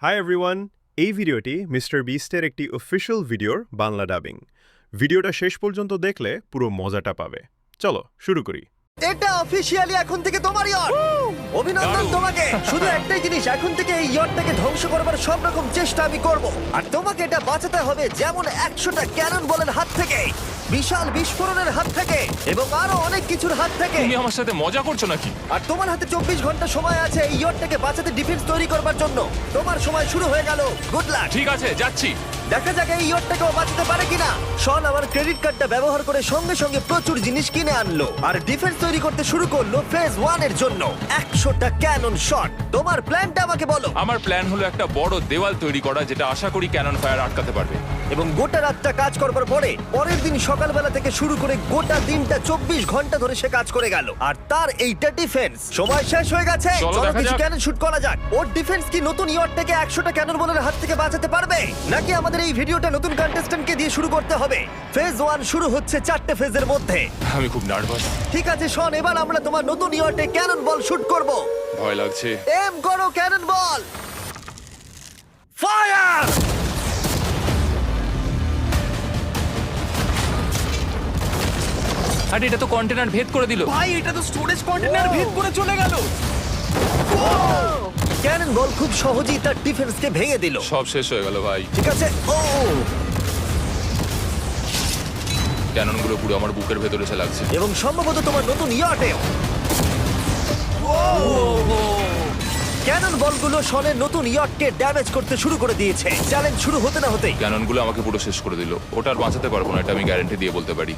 Hi everyone, এই ভিডিওটি mister বিস্টের একটি অফিশিয়াল ভিডিওর বাংলা ডাবিং। ভিডিওটা শেষ পর্যন্ত দেখলে পুরো মজাটা পাবে। চলো শুরু করি। এটা অফিশিয়ালি এখন থেকে তোমার ইয়ট। অভিনন্দন দারুণ। তোমাকে। শুধু একটাই জিনিস, এখন থেকে এই ইয়টটাকে ধ্বংস করবার সব রকম চেষ্টা আমি করব, আর তোমাকে এটা বাঁচাতে হবে যেমন 100টা ক্যানন বলের হাত থেকে, বিশাল বিস্ফোরণের হাত থেকে, এবং আরো অনেক কিছুর হাত থেকে। তুমি আমার সাথে মজা করছো নাকি? আর তোমার হাতে 24 ঘন্টা সময় আছে এই ইয়টটাকে বাঁচাতে, ডিফেন্স তৈরি করবার জন্য। তোমার সময় শুরু হয়ে গেল। Good luck. ঠিক আছে, যাচ্ছি। দেখা যাক এই ইয়টটাকেও বাঁচাতে পারে কিনা। শন আমার ক্রেডিট কার্ডটা ব্যবহার করে সঙ্গে সঙ্গে প্রচুর জিনিস কিনে আনলো আর ডিফেন্স তৈরি করতে শুরু করলো ফেজ 1 এর জন্য 100টা ক্যানন শট। তোমার প্ল্যানটা আমাকে বলো। আমার প্ল্যান হলো একটা বড় দেওয়াল তৈরি করা, যেটা আশা করি ক্যানন ফায়ার আটকাতে পারবে। এবং গোটা রাতটা কাজ করবার পরে পরের দিন সকালবেলা থেকে শুরু করে গোটা দিনটা 24 ঘন্টা ধরে সে কাজ করে গেল, আর তার এইটা ডিফেন্স। সময় শেষ হয়ে গেছে। চলো চলো দেখা কিছু যাক। ক্যানন শুট করা যাক। ওর ডিফেন্স কি নতুন ইয়টটাকে 100টা ক্যানন বলের হাত থেকে বাঁচাতে পারবে, নাকি আমাদের এই ভিডিওটা নতুন কন্টেস্ট্যান্টকে দিয়ে শুরু করতে হবে? ফেজ 1 শুরু হচ্ছে 4টে ফেজের মধ্যে। আমি খুব নার্ভাস। ঠিক আছে শন, এবার আমরা তোমার নতুন ইয়টে ক্যানন বল শুট করব। ভয় লাগছে। এম করো ক্যানন বল। ফায়ার! আরে এটা তো কন্টেনার ভেদ করে দিল। ভাই এটা তো স্টোরেজ কন্টেনার ভেদ করে চলে গেল। ক্যানন বল খুব সহজেই তার ডিফেন্সকে ভেঙে দিল। সব শেষ হয়ে গেল ভাই। ঠিক আছে। ও ক্যাননগুলো পুরো আমার বুকের ভেতরে এসে লাগছে। এবং সম্ভবত তোমার নতুন ইয়টেও। ক্যানন বলগুলো শনের নতুন ইয়টকে ড্যামেজ করতে শুরু করে দিয়েছে। চ্যালেঞ্জ শুরু হতে না হতেই ক্যাননগুলো আমাকে পুরো শেষ করে দিল। ওটা আর বাঁচাতে পারবো না, এটা আমি গ্যারান্টি দিয়ে বলতে পারি।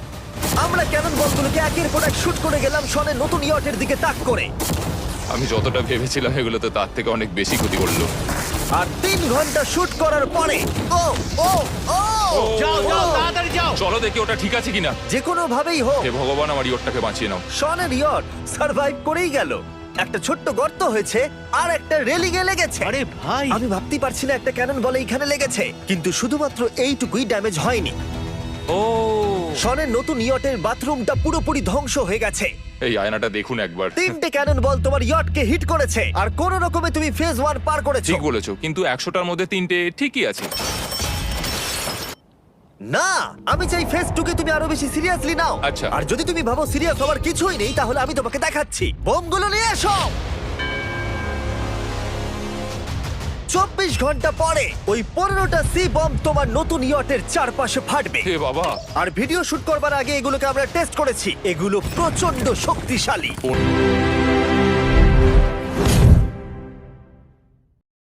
আমরা ক্যানন বলগুলোকে একের পর এক শুট করে গেলাম শনের নতুন ইয়টের দিকে তাক করে। আমি যতটা ভেবেছিলাম এগুলো তো তার থেকে অনেক বেশি ক্ষতি করলো। আর 3 ঘন্টা শুট করার পরে ও ও ও যাও যাও তাড়াতাড়ি যাও। চলো দেখি ওটা ঠিক আছে কিনা। যে কোনো ভাবেই হোক হে ভগবান, আমার ইয়টটাকে বাঁচিয়ে নাও। শনের ইয়ট সার্ভাইভ করেই গেল। একটা ছোট্ট গর্ত হয়েছে আর একটা রেলিংয়ে লেগেছে। আরে ভাই আমি ভাবতেই পারছি না একটা ক্যানন বলে এখানে লেগেছে, কিন্তু শুধুমাত্র এইটুকুই ড্যামেজ হয়নি। ও শনের নতুন ইয়টের বাথরুমটা পুরোপুরি ধ্বংস হয়ে গেছে। এই আয়নাটা দেখুন একবার। 3টে ক্যানন বল তোমার ইয়টকে হিট করেছে, আর কোন রকমে তুমি ফেজ 1 পার করেছো। ঠিক বলেছো, কিন্তু 100টার মধ্যে 3টে ঠিকই আছে। না, আমি চাই ফেজ 2 কে তুমি আরো বেশি সিরিয়াসলি নাও। আচ্ছা। আর যদি তুমি ভাবো সিরিয়াস হওয়ার কিছুই নেই, তাহলে আমি তোমাকে দেখাচ্ছি। বোমগুলো নিয়ে এসো। 24 ঘন্টা পরে ওই 15টা সি বম তোমার নতুন ইয়টের চারপাশে ফাটবে। হে বাবা, আর ভিডিও শুট করবার আগে এগুলোকে আমরা টেস্ট করেছি। এগুলো প্রচন্ড শক্তিশালী।